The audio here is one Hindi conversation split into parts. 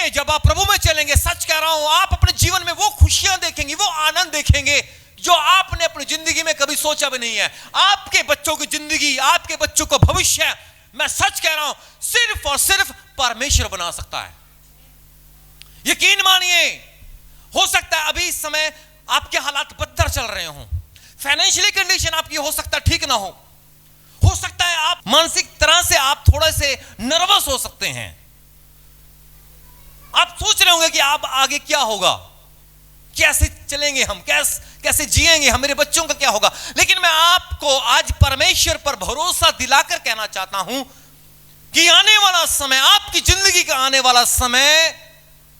चलेंगे, जब आप प्रभु में चलेंगे, सच कह रहा हूं, आप अपने जीवन में वो खुशियां देखेंगे, वो आनंद देखेंगे जो आपने अपनी जिंदगी में कभी सोचा भी नहीं है। आपके बच्चों की जिंदगी, आपके बच्चों का भविष्य, मैं सच कह रहा हूं, सिर्फ और सिर्फ परमेश्वर बना सकता है। यकीन मानिए, हो सकता है अभी इस समय आपके हालात बदतर चल रहे हो, फाइनेंशियली कंडीशन आपकी हो सकता है ठीक ना हो सकता है आप मानसिक तरह से आप थोड़े से नर्वस हो सकते हैं। आप सोच रहे होंगे कि आप आगे क्या होगा, कैसे चलेंगे हम, कैसे जिएंगे हम, मेरे बच्चों का क्या होगा। लेकिन मैं आपको आज परमेश्वर पर भरोसा दिलाकर कहना चाहता हूं कि आने वाला समय, आपकी जिंदगी का आने वाला समय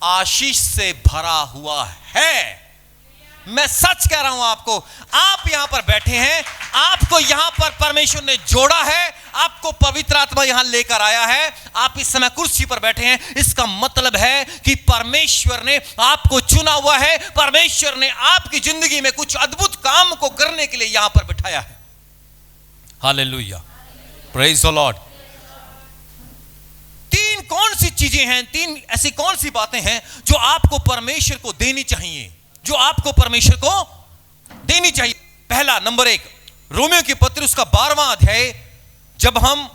आशीष से भरा हुआ है। मैं सच कह रहा हूं आपको, आप यहां पर बैठे हैं, आपको यहां पर परमेश्वर ने जोड़ा है, आपको पवित्र आत्मा यहां लेकर आया है, आप इस समय कुर्सी पर बैठे हैं। इसका मतलब है कि परमेश्वर ने आपको चुना हुआ है, परमेश्वर ने आपकी जिंदगी में कुछ अद्भुत काम को करने के लिए यहां पर बिठाया है। Hallelujah, praise the Lord. तीन कौन सी चीजें हैं, तीन ऐसी कौन सी बातें हैं जो आपको परमेश्वर को देनी चाहिए, जो आपको परमेश्वर को देनी चाहिए। पहला, नंबर 1, रोमियो की पत्री उसका 12वां अध्याय, जब हम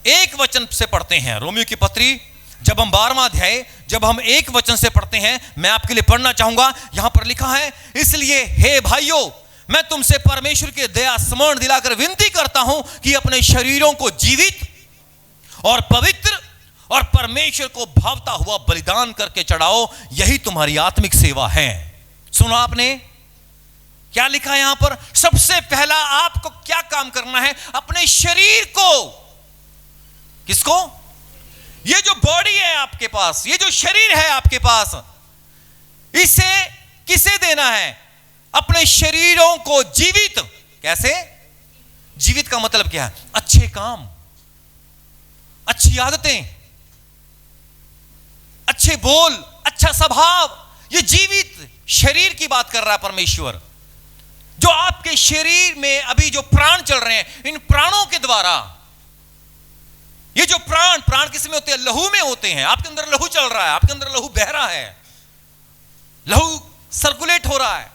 1 वचन से पढ़ते हैं, रोमियो की पत्री जब हम 12वां अध्याय जब हम 1 वचन से पढ़ते हैं, मैं आपके लिए पढ़ना चाहूंगा। यहां पर लिखा है, इसलिए हे भाइयों, मैं तुमसे परमेश्वर की दया स्मरण दिलाकर विनती करता हूं कि अपने शरीरों को जीवित और पवित्र और परमेश्वर को भावता हुआ बलिदान करके चढ़ाओ, यही तुम्हारी आत्मिक सेवा है। सुना आपने क्या लिखा है यहां पर? सबसे पहला आपको क्या काम करना है? अपने शरीर को, किसको? ये जो बॉडी है आपके पास, ये जो शरीर है आपके पास, इसे किसे देना है? अपने शरीरों को जीवित। कैसे जीवित का मतलब क्या है? अच्छे काम, अच्छी आदतें, अच्छे बोल, अच्छा स्वभाव, ये जीवित शरीर की बात कर रहा है परमेश्वर। जो आपके शरीर में अभी जो प्राण चल रहे हैं, इन प्राणों के द्वारा, ये जो प्राण किसमें होते हैं? लहू में होते हैं। आपके अंदर लहू चल रहा है, आपके अंदर लहू बह रहा है, लहू सर्कुलेट हो रहा है।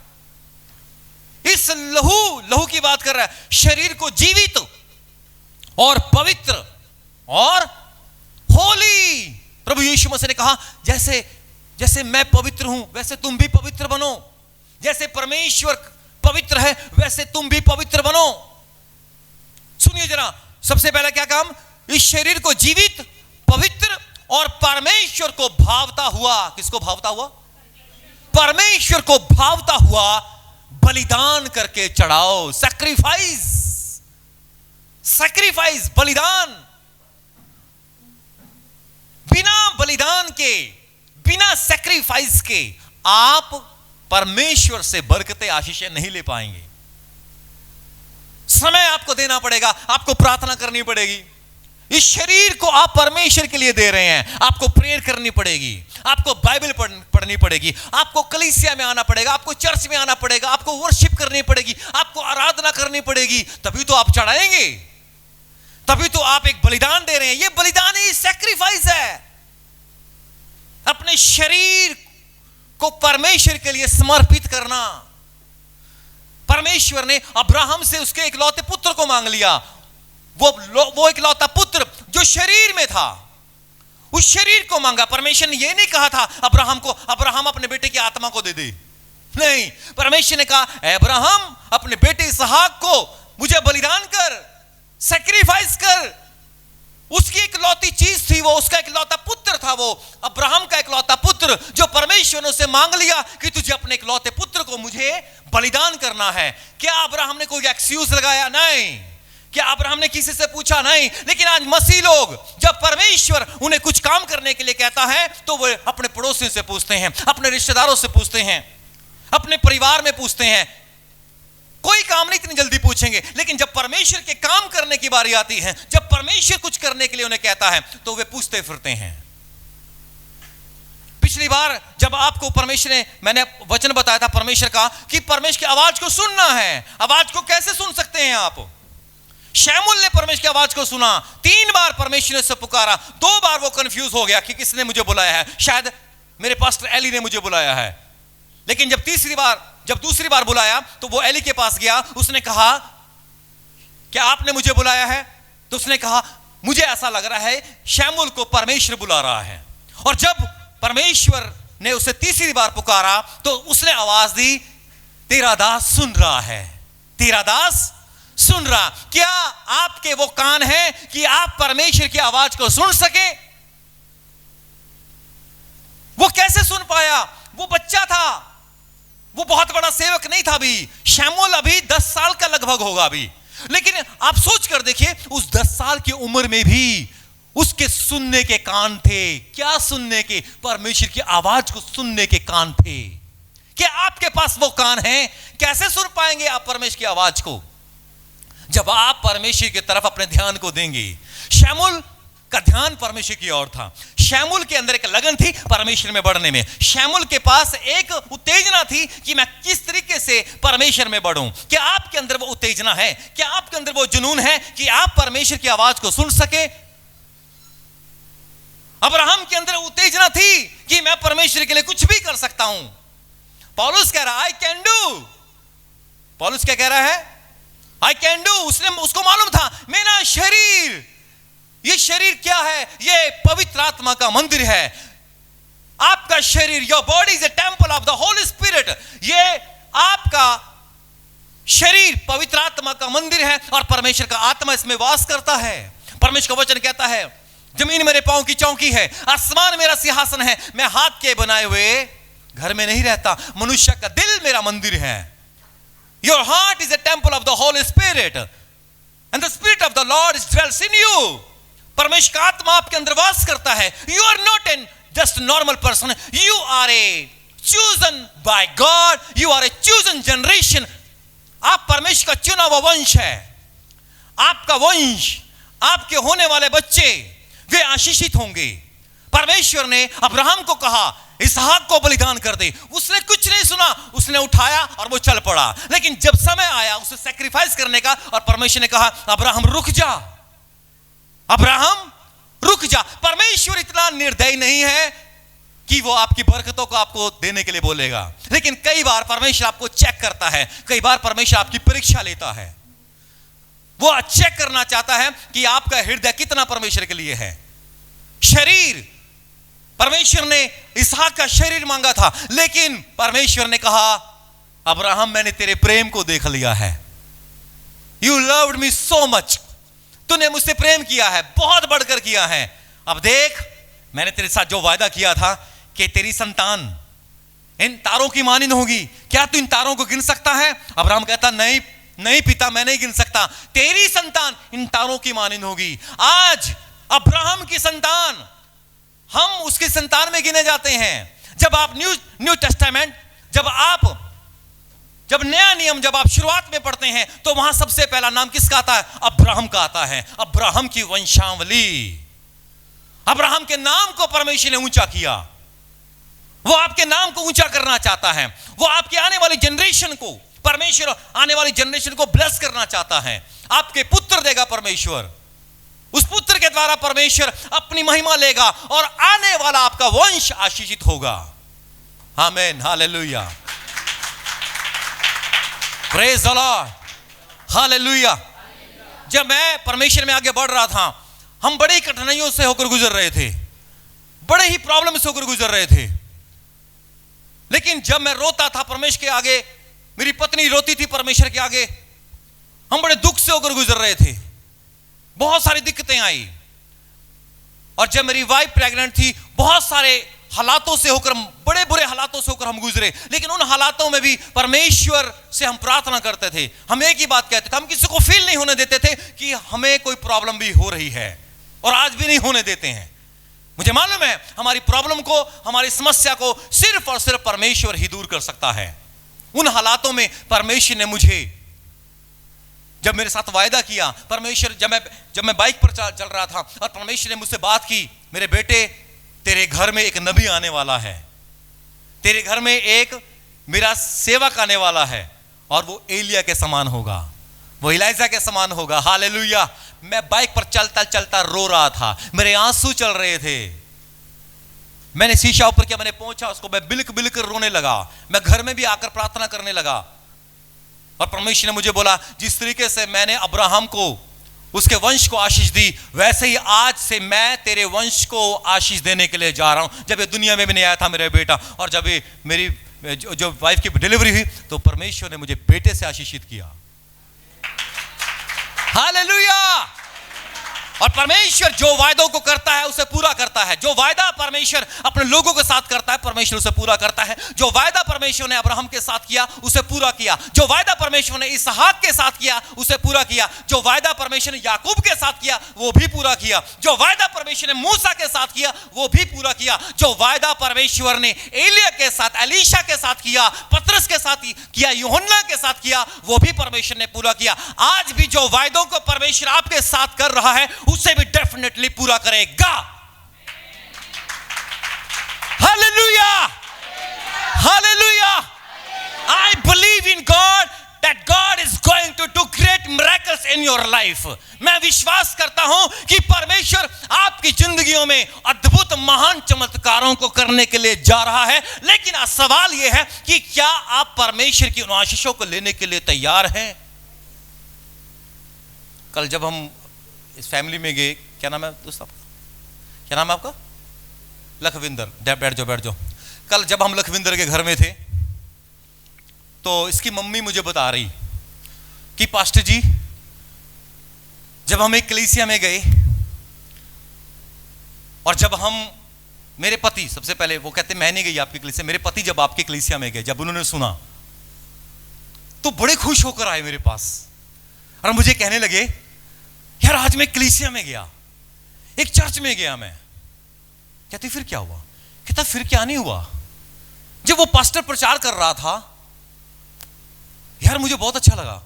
इस लहू की बात कर रहा है। शरीर को जीवित और पवित्र और होली। प्रभु यीशु मसीह ने कहा, जैसे मैं पवित्र हूं वैसे तुम भी पवित्र बनो, जैसे परमेश्वर पवित्र है वैसे तुम भी पवित्र बनो। सुनिए जरा, सबसे पहला क्या काम? इस शरीर को जीवित, पवित्र और परमेश्वर को भावता हुआ। किसको भावता हुआ? परमेश्वर को भावता हुआ बलिदान करके चढ़ाओ। सैक्रिफाइस, बलिदान। बिना बलिदान के, बिना सैक्रिफाइस के आप परमेश्वर से बरकतें, आशीषें नहीं ले पाएंगे। समय आपको देना पड़ेगा, आपको प्रार्थना करनी पड़ेगी। इस शरीर को आप परमेश्वर के लिए दे रहे हैं, आपको प्रेयर करनी पड़ेगी, आपको बाइबल पढ़नी पड़ेगी, आपको कलीसिया में आना पड़ेगा, आपको चर्च में आना पड़ेगा, आपको वर्शिप करनी पड़ेगी, आपको आराधना करनी पड़ेगी, तभी तो आप चढ़ाएंगे, तभी तो आप एक बलिदान दे रहे हैं। ये बलिदान ही सैक्रिफाइस है। अपने शरीर को परमेश्वर के लिए समर्पित करना। परमेश्वर ने अब्राहम से उसके इकलौते पुत्र को मांग लिया। वो इकलौता पुत्र जो शरीर में था, उस शरीर को मांगा। परमेश्वर ने यह नहीं कहा था अब्राहम को, अब्राहम अपने बेटे की आत्मा को दे दे। नहीं, परमेश्वर ने कहा, अब्राहम अपने बेटे इसहाक को मुझे बलिदान कर, सैक्रिफाइस कर। उसकी इकलौती चीज थी वो, उसका इकलौता पुत्र था वो, अब्राहम का इकलौता पुत्र, जो परमेश्वर ने उसे मांग लिया कि तुझे अपने इकलौते पुत्र को मुझे बलिदान करना है। क्या अब्राहम ने कोई एक्सक्यूज लगाया? नहीं। क्या अब्राहम ने किसी से पूछा? नहीं। लेकिन आज मसीह लोग, जब परमेश्वर उन्हें कुछ काम करने के लिए कहता है तो वो अपने पड़ोसियों से पूछते हैं, अपने रिश्तेदारों से पूछते हैं, अपने परिवार में पूछते हैं। कोई काम नहीं इतनी जल्दी पूछेंगे, लेकिन जब परमेश्वर के काम करने की बारी आती है, जब परमेश्वर कुछ करने के लिए उन्हें कहता है, तो वे पूछते फिरते हैं। पिछली बार जब आपको परमेश्वर ने, मैंने वचन बताया था परमेश्वर का कि परमेश्वर की आवाज को सुनना है। आवाज को कैसे सुन सकते हैं आप? शमूएल ने परमेश्वर की आवाज को सुना, 3 बार परमेश्वर ने उसे पुकारा, 2 बार वो कंफ्यूज हो गया कि किसने मुझे बुलाया है, शायद मेरे पास्टर एली ने मुझे बुलाया है। लेकिन जब दूसरी बार बुलाया तो वो एली के पास गया, उसने कहा क्या आपने मुझे बुलाया है? तो उसने कहा मुझे ऐसा लग रहा है शमूएल को परमेश्वर बुला रहा है। और जब परमेश्वर ने उसे तीसरी बार पुकारा तो उसने आवाज दी, तेरा दास सुन रहा है, तेरा दास सुन रहा। क्या आपके वो कान है कि आप परमेश्वर की आवाज को सुन सके? वो कैसे सुन पाया? वो बच्चा था, वो बहुत बड़ा सेवक नहीं था अभी। शमूएल अभी 10 साल का लगभग होगा अभी। लेकिन आप सोच कर देखिए, उस 10 साल की उम्र में भी उसके सुनने के कान थे। क्या सुनने के? परमेश्वर की आवाज को सुनने के कान थे। क्या आपके पास वो कान हैं? कैसे सुन पाएंगे आप परमेश्वर की आवाज को? जब आप परमेश्वर की तरफ अपने ध्यान को देंगे। शमूएल का ध्यान परमेश्वर की ओर था। शमूएल के अंदर एक लगन थी परमेश्वर में बढ़ने में। शमूएल के पास एक उत्तेजना थी कि मैं किस तरीके से परमेश्वर में बढ़ूं। क्या आपके अंदर वो उत्तेजना है? क्या आपके अंदर वो जुनून है कि आप परमेश्वर की आवाज को सुन सके? अब्राहम के अंदर उत्तेजना थी कि मैं परमेश्वर के लिए कुछ भी कर सकता हूं। पौलुस कह रहा है आई कैन डू। पौलुस क्या कह रहा है? I can do. उसको मालूम था मेरा शरीर, ये शरीर क्या है? ये पवित्र आत्मा का मंदिर है। आपका शरीर, your body is A temple of the holy spirit. ये आपका शरीर पवित्र आत्मा का मंदिर है और परमेश्वर का आत्मा इसमें वास करता है। परमेश्वर का वचन कहता है जमीन मेरे पांव की चौकी है, आसमान मेरा सिंहासन है। मैं हाथ के बनाए हुए घर में नहीं रहता, मनुष्य का दिल मेरा मंदिर है। Your heart is a temple of the holy spirit and the spirit of the Lord dwells in you। परमेश्वर का आत्मा आपके अंदर वास करता है। You are not an just normal person, you are a chosen by God, you are a chosen generation. आप परमेश्वर का चुना हुआ वंश है। आपका वंश, आपके होने वाले बच्चे वे आशीषित होंगे। परमेश्वर ने अब्राहम को कहा इसहाक को बलिदान कर दे। उसने कुछ नहीं सुना, उसने उठाया और वो चल पड़ा। लेकिन जब समय आया उसे सैक्रिफाइस करने का और परमेश्वर ने कहा अब्राहम रुक जा, अब्राहम रुक जा। परमेश्वर इतना निर्दयी नहीं है कि वो आपकी बरकतों को आपको देने के लिए बोलेगा। लेकिन कई बार परमेश्वर आपको चेक करता है, कई बार परमेश्वर आपकी परीक्षा लेता है। वो चेक करना चाहता है कि आपका हृदय कितना परमेश्वर के लिए है। शरीर, परमेश्वर ने इसहाक का शरीर मांगा था, लेकिन परमेश्वर ने कहा अब्राहम मैंने तेरे प्रेम को देख लिया है। You loved me so much, तूने मुझसे प्रेम किया है, बहुत बढ़कर किया है। अब देख मैंने तेरे साथ जो वायदा किया था कि तेरी संतान इन तारों की मानिंद होगी, क्या तू इन तारों को गिन सकता है? अब्राहम कहता नहीं, नहीं पिता मैं नहीं गिन सकता, तेरी संतान इन तारों की मानिंद होगी। आज अब्राहम की संतान हम उसकी संतान में गिने जाते हैं। जब आप न्यू टेस्टामेंट, जब नया नियम जब आप शुरुआत में पढ़ते हैं तो वहां सबसे पहला नाम किसका आता है? अब्राहम का आता है। अब्राहम की वंशावली, अब्राहम के नाम को परमेश्वर ने ऊंचा किया। वो आपके नाम को ऊंचा करना चाहता है। वो आपके आने वाली जनरेशन को, परमेश्वर आने वाली जनरेशन को ब्लेस करना चाहता है। आपके पुत्र देगा परमेश्वर, उस पुत्र के द्वारा परमेश्वर अपनी महिमा लेगा और आने वाला आपका वंश आशीषित होगा। आमीन, hallelujah, praise the Lord, hallelujah. जब मैं परमेश्वर में आगे बढ़ रहा था, हम बड़ी कठिनाइयों से होकर गुजर रहे थे, बड़े ही प्रॉब्लम से होकर गुजर रहे थे। लेकिन जब मैं रोता था परमेश्वर के आगे, मेरी पत्नी रोती थी परमेश्वर के आगे, हम बड़े दुख से होकर गुजर रहे थे। बहुत सारी दिक्कतें आई। और जब मेरी वाइफ प्रेग्नेंट थी, बहुत सारे हालातों से होकर, बड़े बुरे हालातों से होकर हम गुजरे। लेकिन उन हालातों में भी परमेश्वर से हम प्रार्थना करते थे। हम एक ही बात कहते थे, हम किसी को फील नहीं होने देते थे कि हमें कोई प्रॉब्लम भी हो रही है, और आज भी नहीं होने देते हैं। मुझे मालूम है हमारी प्रॉब्लम को, हमारी समस्या को सिर्फ और सिर्फ परमेश्वर ही दूर कर सकता है। उन हालातों में परमेश्वर ने मुझे, जब मेरे साथ वायदा किया, परमेश्वर, जब मैं बाइक पर चल रहा था और परमेश्वर ने मुझसे बात की, मेरे बेटे तेरे घर में एक नबी आने वाला है, तेरे घर में एक मेरा सेवक आने वाला है, और वो एलिया के समान होगा, वो इलाइजा के समान होगा। हालेलुया। मैं बाइक पर चलता चलता रो रहा था, मेरे आंसू चल रहे थे। मैंने शीशा ऊपर किया, मैंने पहुंचा उसको, मैं बिलक बिलक कर रोने लगा। मैं घर में भी आकर प्रार्थना करने लगा और परमेश्वर ने मुझे बोला, जिस तरीके से मैंने अब्राहम को उसके वंश को आशीष दी, वैसे ही आज से मैं तेरे वंश को आशीष देने के लिए जा रहा हूं। जब ये दुनिया में भी नहीं आया था मेरा बेटा, और जब ये मेरी जो वाइफ की डिलीवरी हुई, तो परमेश्वर ने मुझे बेटे से आशीषित किया। हालेलुया। और परमेश्वर जो वायदों को करता है उसे पूरा करता है। जो वायदा परमेश्वर अपने लोगों के साथ करता है, परमेश्वर उसे पूरा करता है। जो वायदा परमेश्वर ने अब्राहम के साथ किया, उसे पूरा किया। जो वायदा परमेश्वर ने इसहाक के साथ किया, उसे पूरा किया। जो वायदा परमेश्वर ने याकूब के साथ किया, वो भी पूरा किया। जो वायदा परमेश्वर ने मूसा के साथ किया, वो भी पूरा किया। जो वायदा परमेश्वर ने एलिया के साथ, एलीशा के साथ किया, पतरस के साथ किया, यूहन्ना के साथ किया, वो भी परमेश्वर ने पूरा किया। आज भी जो वायदों को परमेश्वर आपके साथ कर रहा है, उसे भी डेफिनेटली पूरा करेगा। Hallelujah, hallelujah. I believe in God that God is going to do great miracles in your life. मैं विश्वास करता हूं कि परमेश्वर आपकी जिंदगियों में अद्भुत महान चमत्कारों को करने के लिए जा रहा है। लेकिन सवाल यह है कि क्या आप परमेश्वर की उन आशीषों को लेने के लिए तैयार हैं? कल जब हम इस फैमिली में गए, क्या नाम है दोस्त आपका, क्या नाम है आपका? लखविंदर। बैठ जाओ बैठ जाओ। कल जब हम लखविंदर के घर में थे, तो इसकी मम्मी मुझे बता रही कि पास्टर जी, जब हम एक कलीसिया में गए और जब हम, मेरे पति सबसे पहले, वो कहते मैं नहीं गई आपकी कलीसिया, मेरे पति जब आपकी कलीसिया में गए, जब उन्होंने सुना तो बड़े खुश होकर आए मेरे पास और मुझे कहने लगे, यार आज मैं कलीसिया में गया, एक चर्च में गया मैं। कहते फिर क्या हुआ? कहता फिर क्या नहीं हुआ, जब वो पास्टर प्रचार कर रहा था यार मुझे बहुत अच्छा लगा।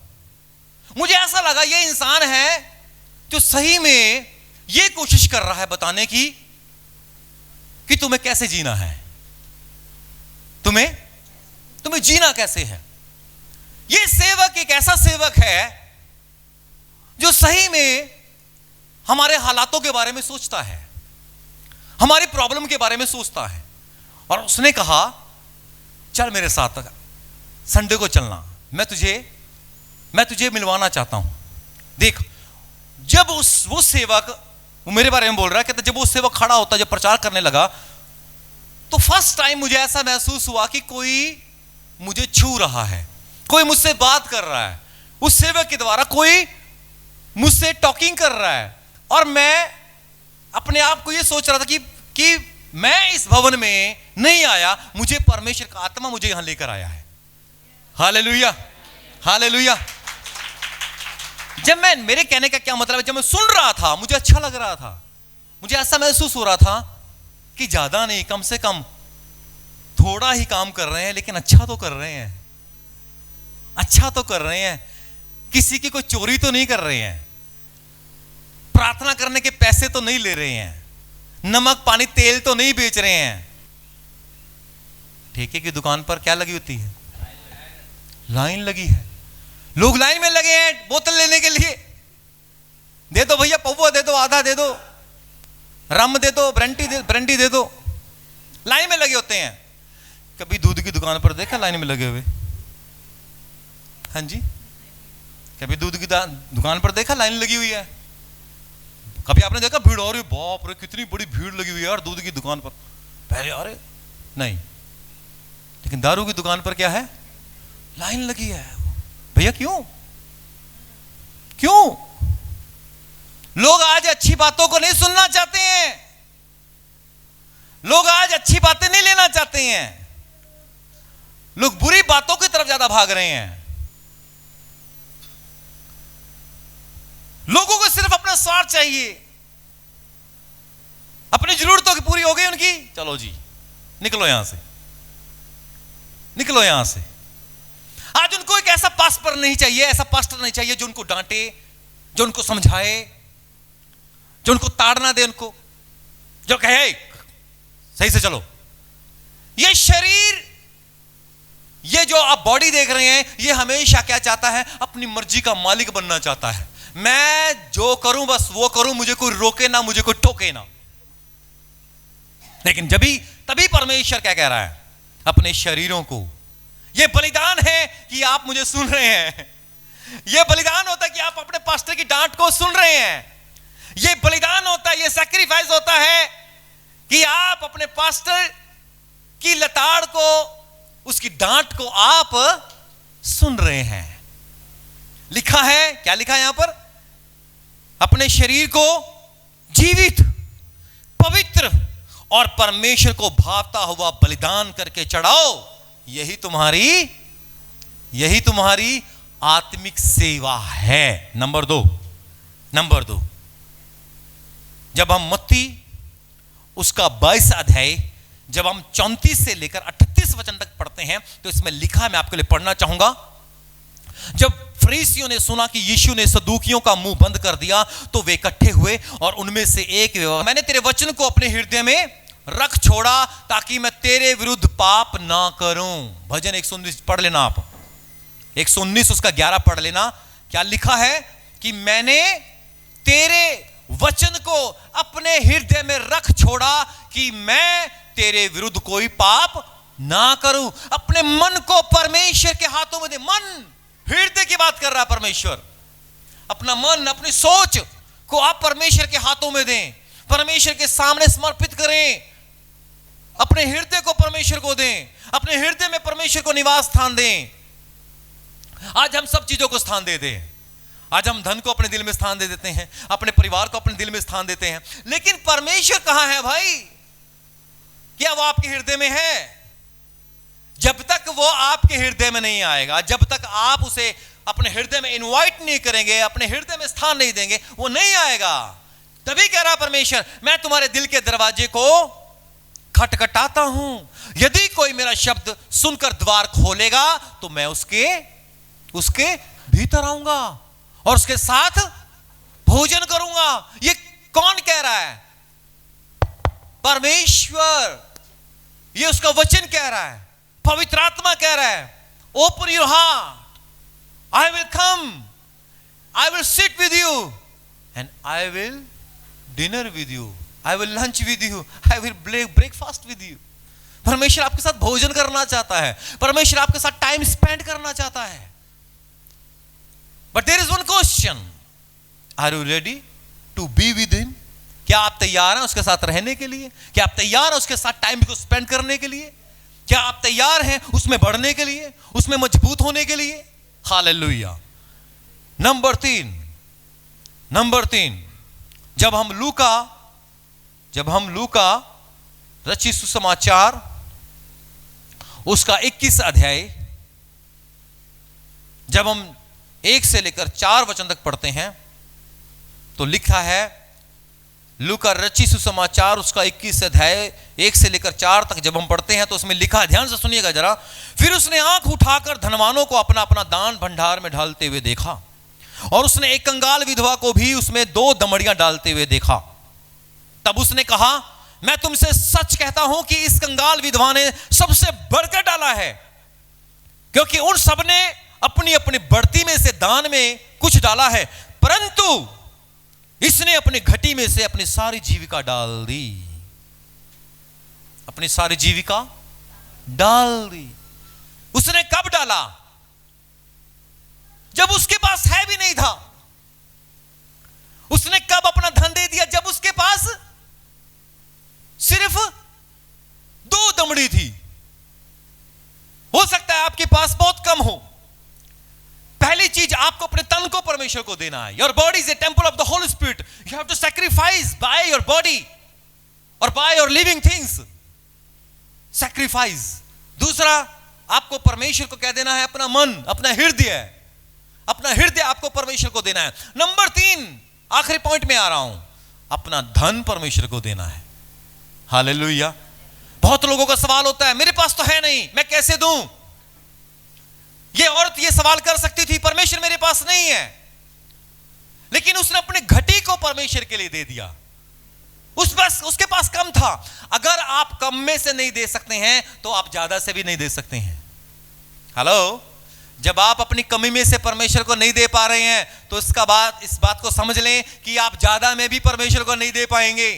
मुझे ऐसा लगा ये इंसान है जो सही में ये कोशिश कर रहा है बताने की कि तुम्हें कैसे जीना है, तुम्हें जीना कैसे है। ये सेवक एक ऐसा सेवक है जो सही में हमारे हालातों के बारे में सोचता है, हमारी प्रॉब्लम के बारे में सोचता है। और उसने कहा चल मेरे साथ संडे को चलना, मैं तुझे मिलवाना चाहता हूं। देख, जब वो सेवक, वो मेरे बारे में बोल रहा है, कहता जब वो सेवक खड़ा होता, जब प्रचार करने लगा, तो फर्स्ट टाइम मुझे ऐसा महसूस हुआ कि कोई मुझे छू रहा है, कोई मुझसे बात कर रहा है, उस सेवक के द्वारा कोई मुझसे टॉकिंग कर रहा है। और मैं अपने आप को ये सोच रहा था कि मैं इस भवन में नहीं आया, मुझे परमेश्वर का आत्मा मुझे यहां लेकर आया है। Hallelujah, hallelujah. जब मैं, मेरे कहने का क्या मतलब है, जब मैं सुन रहा था मुझे अच्छा लग रहा था, मुझे ऐसा महसूस हो रहा था कि ज्यादा नहीं, कम से कम थोड़ा ही काम कर रहे हैं, लेकिन अच्छा तो कर रहे हैं, अच्छा तो कर रहे हैं। किसी की कोई चोरी तो नहीं कर रहे हैं, प्रार्थना करने के पैसे तो नहीं ले रहे हैं, नमक पानी तेल तो नहीं बेच रहे हैं। ठेके की दुकान पर क्या लगी होती है? लाइन लगी है, लोग लाइन में लगे हैं बोतल लेने के लिए। दे दो भैया, पौवा दे दो, आधा दे दो, रम दे दो, ब्रांडी दे दो। लाइन में लगे होते हैं। कभी दूध की दुकान पर देखा लाइन में लगे हुए? हाँ जी, कभी दूध की दुकान पर देखा लाइन लगी हुई है? कभी आपने देखा भीड़ हो रही, बाप रे कितनी बड़ी भीड़ लगी हुई है यार दूध की दुकान पर? पहले अरे नहीं, लेकिन दारू की दुकान पर क्या है? लाइन लगी है। भैया क्यों? लोग आज अच्छी बातों को नहीं सुनना चाहते हैं, लोग आज अच्छी बातें नहीं लेना चाहते हैं, लोग बुरी बातों की तरफ ज्यादा भाग रहे हैं। लोगों को सिर्फ अपना स्वार्थ चाहिए, अपनी जरूरतों की पूरी हो गई उनकी, चलो जी निकलो यहां से, निकलो यहां से। आज उनको एक ऐसा पास्टर नहीं चाहिए, ऐसा पास्टर नहीं चाहिए जो उनको डांटे, जो उनको समझाए, जो उनको ताड़ना दे, उनको जो कहे सही से चलो। ये शरीर ये जो आप बॉडी देख रहे हैं, ये हमेशा क्या चाहता है? अपनी मर्जी का मालिक बनना चाहता है। मैं जो करूं बस वो करूं, मुझे कोई रोके ना, मुझे कोई टोके ना। लेकिन तभी परमेश्वर क्या कह रहा है अपने शरीरों को? ये बलिदान है कि आप मुझे सुन रहे हैं। ये बलिदान होता है कि आप अपने पास्टर की डांट को सुन रहे हैं। ये बलिदान होता है, ये सैक्रिफाइस होता है कि आप अपने पास्टर की लताड़ को, उसकी डांट को आप सुन रहे हैं। लिखा है, क्या लिखा है यहां पर? अपने शरीर को जीवित, पवित्र और परमेश्वर को भावता हुआ बलिदान करके चढ़ाओ। यही तुम्हारी आत्मिक सेवा है। नंबर दो, जब हम मत्ती उसका 22 अध्याय, जब हम 34 से लेकर 38 वचन तक पढ़ते हैं, तो इसमें लिखा है, मैं आपके लिए पढ़ना चाहूंगा। जब फरीसियों ने सुना कि यीशु ने सदूकियों का मुंह बंद कर दिया, तो वे इकट्ठे हुए और उनमें से एक, मैंने तेरे वचन को अपने हृदय में रख छोड़ा ताकि मैं तेरे विरुद्ध पाप ना करूं। भजन 119 पढ़ लेना आप, 119 उसका 11 पढ़ लेना। क्या लिखा है? कि मैंने तेरे वचन को अपने हृदय में रख छोड़ा कि मैं तेरे विरुद्ध कोई पाप ना करूं। अपने मन को परमेश्वर के हाथों में दे। मन, हृदय की बात कर रहा है परमेश्वर। अपना मन, अपनी सोच को आप परमेश्वर के हाथों में दें, परमेश्वर के सामने समर्पित करें। अपने हृदय को परमेश्वर को दें, अपने हृदय में परमेश्वर को निवास स्थान दें। आज हम सब चीजों को स्थान दे दें। आज हम धन को अपने दिल में स्थान दे देते हैं, अपने परिवार को अपने दिल में स्थान देते हैं, लेकिन परमेश्वर कहां है भाई? क्या वो आपके हृदय में है? जब तक वो आपके हृदय में नहीं आएगा, जब तक आप उसे अपने हृदय में इनवाइट नहीं करेंगे, अपने हृदय में स्थान नहीं देंगे, वो नहीं आएगा। तभी कह रहा परमेश्वर, मैं तुम्हारे दिल के दरवाजे को खटखटाता हूं। यदि कोई मेरा शब्द सुनकर द्वार खोलेगा तो मैं उसके भीतर आऊंगा और उसके साथ भोजन करूंगा। ये कौन कह रहा है? परमेश्वर। ये उसका वचन कह रहा है, पवित्र आत्मा कह रहा है, open your heart, I will come, I will sit with you and I will dinner with you, I will lunch with you, I will breakfast with you. परमेश्वर आपके साथ भोजन करना चाहता है, परमेश्वर आपके साथ टाइम स्पेंड करना चाहता है। But there is one question, are you ready to be with him? क्या आप तैयार हैं उसके साथ रहने के लिए? क्या आप तैयार हैं उसके साथ टाइम को स्पेंड करने के लिए? क्या आप तैयार हैं उसमें बढ़ने के लिए, उसमें मजबूत होने के लिए? हालेलुया। नंबर तीन, जब हम लूका रचित सुसमाचार उसका 21 अध्याय, जब हम 1 से लेकर 4 वचन तक पढ़ते हैं, तो लिखा है, लूका रचित सुसमाचार उसका 21 अध्याय 1 से लेकर 4 तक जब हम पढ़ते हैं, तो उसमें लिखा है, ध्यान से सुनिएगा जरा। फिर उसने आंख उठाकर धनवानों को अपना अपना दान भंडार में डालते हुए देखा, और उसने एक कंगाल विधवा को भी उसमें 2 दमड़ियां डालते हुए देखा। तब उसने कहा, मैं तुमसे सच कहता हूं कि इस कंगाल विधवा ने सबसे बढ़कर डाला है, क्योंकि उन सब ने अपनी अपनी बढ़ती में से दान में कुछ डाला है, परंतु इसने अपनी घटी में से अपनी सारी जीविका डाल दी। अपनी सारी जीविका डाल दी। उसने कब डाला? जब उसके पास है भी नहीं था। उसने कब अपना धन दे दिया? जब उसके पास सिर्फ 2 दमड़ी थी। हो सकता है आपके पास बहुत कम हो। पहली चीज, आपको अपने तन को परमेश्वर को देना है। Your body is a temple of the holy spirit, you have to sacrifice by your body और by your living things, sacrifice. दूसरा, आपको परमेश्वर को क्या देना है? अपना मन, अपना हृदय। अपना हृदय आपको परमेश्वर को देना है। नंबर 3, आखिरी पॉइंट में आ रहा हूं, अपना धन परमेश्वर को देना है। हालेलुया। बहुत लोगों का सवाल होता है, मेरे पास तो है नहीं, मैं कैसे दूं? ये औरत ये सवाल कर सकती थी, परमेश्वर मेरे पास नहीं है, लेकिन उसने अपने घटी को परमेश्वर के लिए दे दिया। उसके पास कम था। अगर आप कम में से नहीं दे सकते हैं, तो आप ज्यादा से भी नहीं दे सकते हैं। हेलो, जब आप अपनी कमी में से परमेश्वर को नहीं दे पा रहे हैं तो इस बात को समझ लें कि आप ज्यादा में भी परमेश्वर को नहीं दे पाएंगे।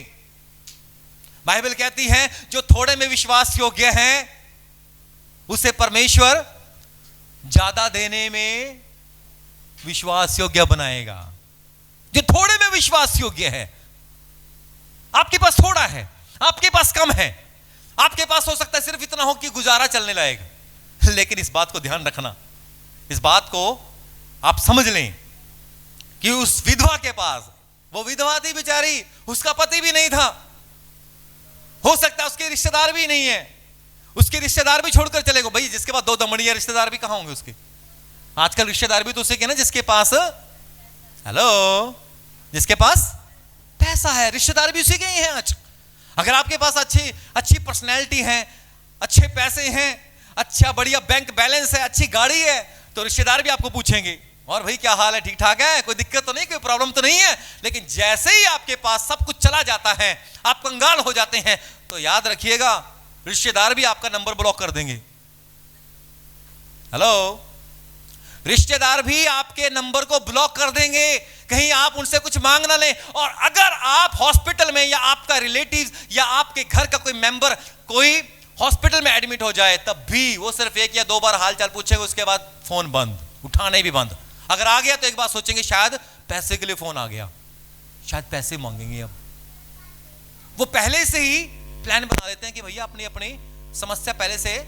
बाइबल कहती है जो थोड़े में विश्वास योग्य है उसे परमेश्वर ज्यादा देने में विश्वास योग्य बनाएगा। जो थोड़े में विश्वास योग्य है, आपके पास थोड़ा है, आपके पास कम है, आपके पास हो सकता है सिर्फ इतना हो कि गुजारा चलने लायक, लेकिन इस बात को ध्यान रखना, इस बात को आप समझ लें कि उस विधवा के पास, वो विधवा थी बेचारी, उसका पति भी नहीं था, हो सकता है उसके रिश्तेदार भी नहीं है, उसके रिश्तेदार भी छोड़कर चले गए। भाई जिसके पास 2 दमड़ियां, रिश्तेदार भी कहां होंगे उसके? आजकल रिश्तेदार भी तो उसे के ना जिसके पास, हेलो, जिसके पास पैसा है, रिश्तेदार भी उसी के ही हैं आज। अगर आपके पास अच्छी पर्सनैलिटी है, अच्छे पैसे हैं, अच्छा बढ़िया बैंक बैलेंस है, अच्छी गाड़ी है, तो रिश्तेदार भी आपको पूछेंगे और भाई क्या हाल है, ठीक ठाक है, कोई दिक्कत तो नहीं, कोई प्रॉब्लम तो नहीं है। लेकिन जैसे ही आपके पास सब कुछ चला जाता है, आप कंगाल हो जाते हैं, तो याद रखिएगा रिश्तेदार भी आपका नंबर ब्लॉक कर देंगे। हेलो, रिश्तेदार भी आपके नंबर को ब्लॉक कर देंगे, कहीं आप उनसे कुछ मांग ना लें। और अगर आप हॉस्पिटल में या आपका रिलेटिव या आपके घर का कोई मेंबर कोई हॉस्पिटल में एडमिट हो जाए, तब भी वो सिर्फ 1 या 2 बार हालचाल पूछेगा, उसके बाद फोन बंद, उठाने भी बंद। अगर आ गया तो एक बात सोचेंगे, शायद पैसे के लिए फोन आ गया, शायद पैसे मांगेंगे। अब वो पहले से ही प्लान बना लेते हैं कि भैया अपनी अपनी समस्या पहले से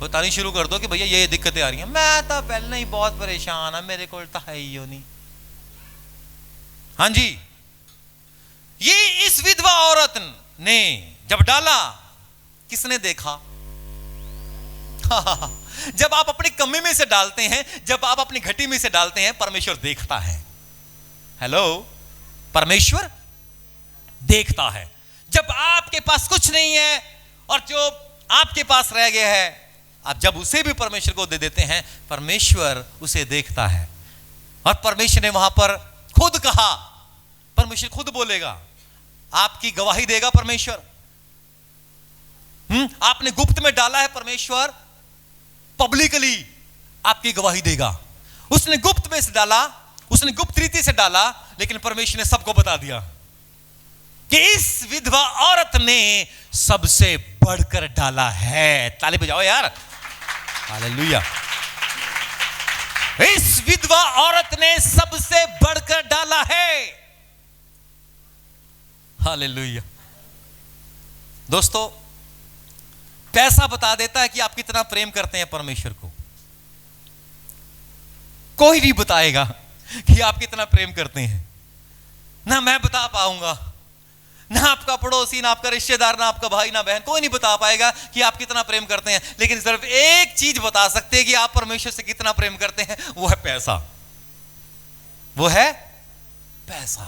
बतानी शुरू कर दो कि भैया ये दिक्कतें आ रही हैं, मैं तो पहले ही बहुत परेशान है, मेरे को तो है ही नहीं। हाँ जी, ये इस विधवा औरत ने जब डाला, किसने देखा? जब आप अपनी कमी में से डालते हैं, जब आप अपनी घटी में से डालते हैं, परमेश्वर देखता है। हेलो, परमेश्वर देखता है। जब आपके पास कुछ नहीं है और जो आपके पास रह गया है, आप जब उसे भी परमेश्वर को दे देते हैं, परमेश्वर उसे देखता है। और परमेश्वर ने वहां पर खुद कहा, परमेश्वर खुद बोलेगा, आपकी गवाही देगा परमेश्वर। आपने गुप्त में डाला है, परमेश्वर पब्लिकली आपकी गवाही देगा। उसने गुप्त में से डाला, उसने गुप्त रीति से डाला, लेकिन परमेश्वर ने सबको बता दिया कि इस विधवा औरत ने सबसे बढ़कर डाला है। ताली बजाओ यार, हालेलुया। इस विधवा औरत ने सबसे बढ़कर डाला है, हालेलुया। दोस्तों, पैसा बता देता है कि आप कितना प्रेम करते हैं परमेश्वर को। कोई नहीं बताएगा कि आप कितना प्रेम करते हैं, ना मैं बता पाऊंगा, ना आपका पड़ोसी, ना आपका रिश्तेदार, ना आपका भाई, ना बहन, कोई नहीं बता पाएगा कि आप कितना प्रेम करते हैं। लेकिन सिर्फ एक चीज बता सकते हैं कि आप परमेश्वर से कितना प्रेम करते हैं, वो है पैसा। वो है पैसा,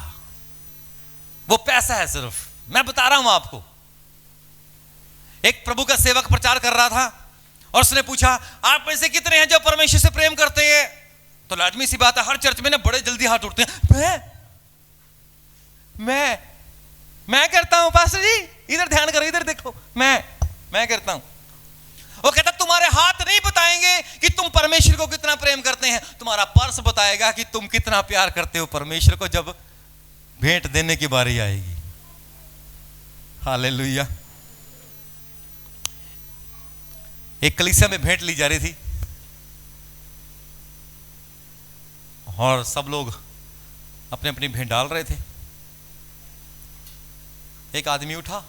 वो पैसा है सिर्फ। मैं बता रहा हूं आपको, एक प्रभु का सेवक प्रचार कर रहा था और उसने पूछा, आप में से कितने हैं जो परमेश्वर से प्रेम करते हैं? तो लाजमी सी बात है, हर चर्च में ना बड़े जल्दी हाथ उठते हैं, मैं करता हूं पास्टर जी, इधर ध्यान करो, इधर देखो, मैं करता हूं। वो कहता, तुम्हारे हाथ नहीं बताएंगे कि तुम परमेश्वर को कितना प्रेम करते हैं, तुम्हारा पर्स बताएगा कि तुम कितना प्यार करते हो परमेश्वर को, जब भेंट देने की बारी आएगी। हालेलुया। एक कलीसिया में भेंट ली जा रही थी और सब लोग अपने अपनी भेंट डाल रहे थे। एक आदमी उठा,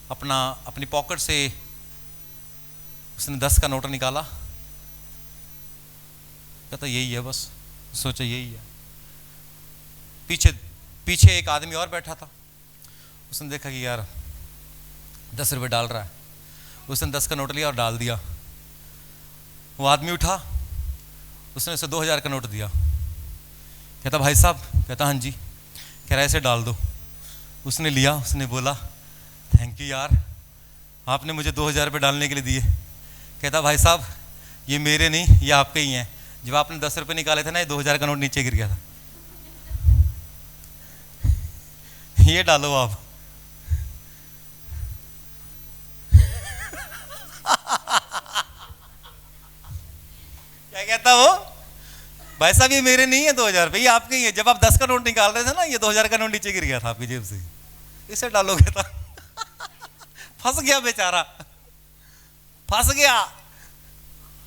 अपनी पॉकेट से उसने 10 का नोट निकाला, कहता यही है, बस सोचा यही है। पीछे एक आदमी और बैठा था, उसने देखा कि यार 10 रुपये डाल रहा है, उसने 10 का नोट लिया और डाल दिया। वो आदमी उठा, उसने उसे 2000 का नोट दिया। कहता भाई साहब, कहता हाँ जी। कह रहा ऐसे डाल दो। उसने लिया, उसने बोला थैंक यू यार, आपने मुझे 2000 रुपये डालने के लिए दिए। कहता भाई साहब ये मेरे नहीं, ये आपके ही हैं, जब आपने 10 रुपये निकाले थे ना, ये 2000 का नोट नीचे गिर गया था, ये डालो आप। कहता वो, भाई साहब ये मेरे नहीं है 2000 रुपये, ये आपके ही है। जब आप 10 का नोट निकाल रहे थे ना, ये 2000 का नोट नीचे गिर गया था आपकी जेब से, इसे डालोगे था। फंस गया बेचारा, फंस गया।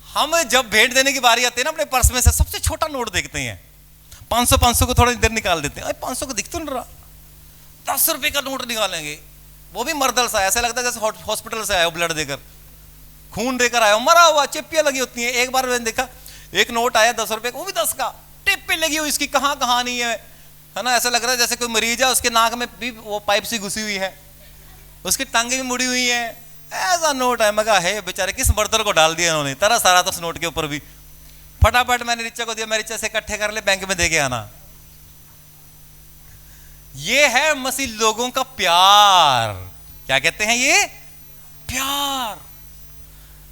हम जब भेंट देने की बारी आती है ना, अपने पर्स में से सबसे छोटा नोट देखते हैं, 500 को थोड़ा देर निकाल देते हैं, 500 को दिख तो नहीं रहा, 10 रुपए का नोट निकालेंगे, वो भी मर्दल सा, ऐसा लगता है जैसे हॉस्पिटल से आया हो, ब्लड देकर, खून देकर आया हो, मरा हुआ, चिप्पियां लगी होती हैं। एक बार मैंने देखा एक नोट आया 10 रुपए का, वो भी 10 का, टिप पे लगी हुई, इसकी कहाँ कहानी है ना, ऐसा लग रहा है जैसे कोई मरीज है, उसके नाक में भी वो पाइप सी घुसी हुई है, उसकी टांगे भी मुड़ी हुई है, ऐसा नोट है। मगा है बेचारे, किस बर्तन को डाल दिया उन्होंने, तरह सारा था उस नोट के ऊपर भी। फटाफट मैंने रिचा को दिया, मैं रिचा से इकट्ठे कर ले, बैंक में दे के आना। ये है मसीह लोगों का प्यार। क्या कहते हैं ये? प्यार।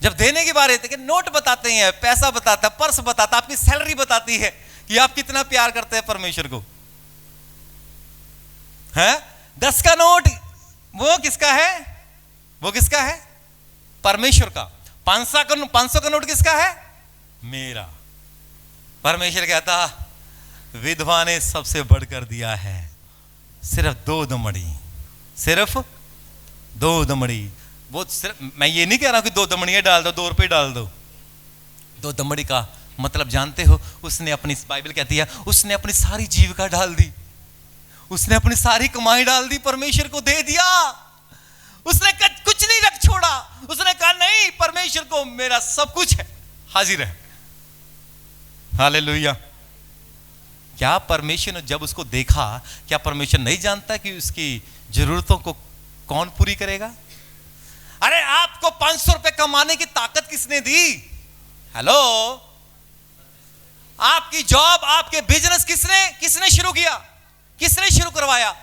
जब देने की बात आती है, नोट बताते हैं, पैसा बताता है, पर्स बताता है, आपकी सैलरी बताती है कि आप कितना प्यार करते हैं परमेश्वर को। है 10 का नोट वो किसका है? वो किसका है? परमेश्वर का। 500 का नोट किसका है? मेरा। परमेश्वर कहता विधवा ने सबसे बढ़कर दिया है, सिर्फ 2 दमड़ी, सिर्फ 2 दमड़ी। वो सिर्फ, मैं ये नहीं कह रहा हूं कि 2 दमड़ियां डाल दो, 2 रुपए डाल दो। 2 दमड़ी का मतलब जानते हो? उसने अपनी, बाइबल कहती है उसने अपनी सारी जीविका डाल दी, उसने अपनी सारी कमाई डाल दी, परमेश्वर को दे दिया। उसने कुछ नहीं रख छोड़ा, उसने कहा नहीं, परमेश्वर को मेरा सब कुछ है, हाजिर है। हालेलुया। क्या परमेश्वर ने जब उसको देखा, क्या परमेश्वर नहीं जानता कि उसकी जरूरतों को कौन पूरी करेगा? अरे आपको 500 रुपए कमाने की ताकत किसने दी? हेलो, आपकी जॉब, आपके बिजनेस किसने शुरू किया? किसने शुरू करवाया?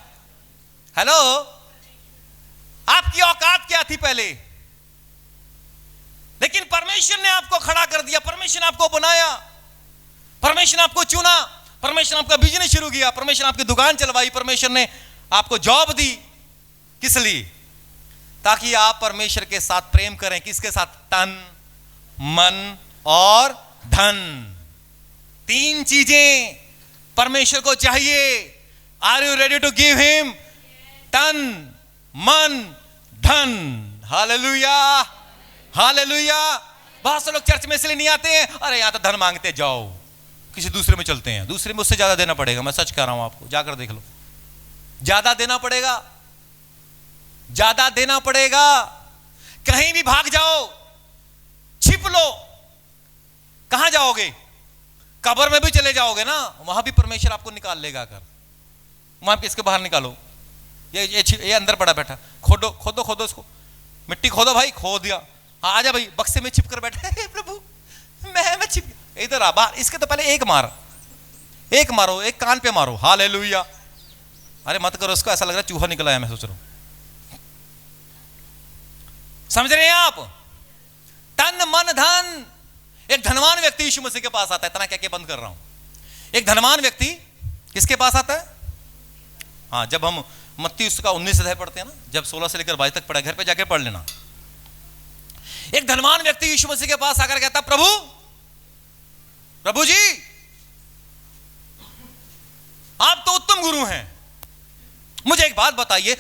हेलो, आपकी औकात क्या थी पहले? लेकिन परमेश्वर ने आपको खड़ा कर दिया, परमेश्वर ने आपको बनाया, परमेश्वर ने आपको चुना, परमेश्वर ने आपका बिजनेस शुरू किया, परमेश्वर ने आपकी दुकान चलवाई, परमेश्वर ने आपको जॉब दी। किस लिए? ताकि आप परमेश्वर के साथ प्रेम करें। किसके साथ? तन, मन और धन। 3 चीजें परमेश्वर को चाहिए। Are you ready to give him? तन, मन, धन। Hallelujah, hallelujah. बहुत से लोग चर्च में इसलिए नहीं आते हैं, अरे यहां तो धन मांगते, जाओ किसी दूसरे में चलते हैं, दूसरे में उससे ज्यादा देना पड़ेगा। मैं सच कह रहा हूं आपको, जाकर देख लो, ज्यादा देना पड़ेगा, ज्यादा देना पड़ेगा। कहीं भी भाग जाओ, छिप लो, कहां जाओगे? कब्र में भी चले जाओगे ना, वहां भी परमेश्वर आपको निकाल लेगा। कर वहां पे इसके बाहर निकालो, ये अंदर पड़ा बैठा, खोदो खोदो खोदो, इसको मिट्टी खोदो भाई, खो दिया, हाँ आजा भाई, बक्से में छिप कर बैठा है प्रभु, मैं छिप, इधर आ बाहर। इसके तो पहले एक मारो, एक कान पे मारो। हालेलुया। अरे मत करो उसको, ऐसा लग रहा है चूहा निकला है, मैं सोच रहा हूं। समझ रहे हैं आप? तन, मन, धन। एक धनवान व्यक्ति यीशु मसीह के पास आता है, तना क्या बंद कर रहा हूं। एक धनवान व्यक्ति किसके पास आता है? हाँ, जब हम मत्ती उसका 19 अध्याय पढ़ते हैं ना, जब 16 से लेकर 22 तक पढ़ा, घर पे जाके पढ़ लेना। एक धनवान व्यक्ति यीशु मसीह के पास आकर कहता, प्रभु जी, आप तो उत्तम गुरु हैं, मुझे एक बात बताइए,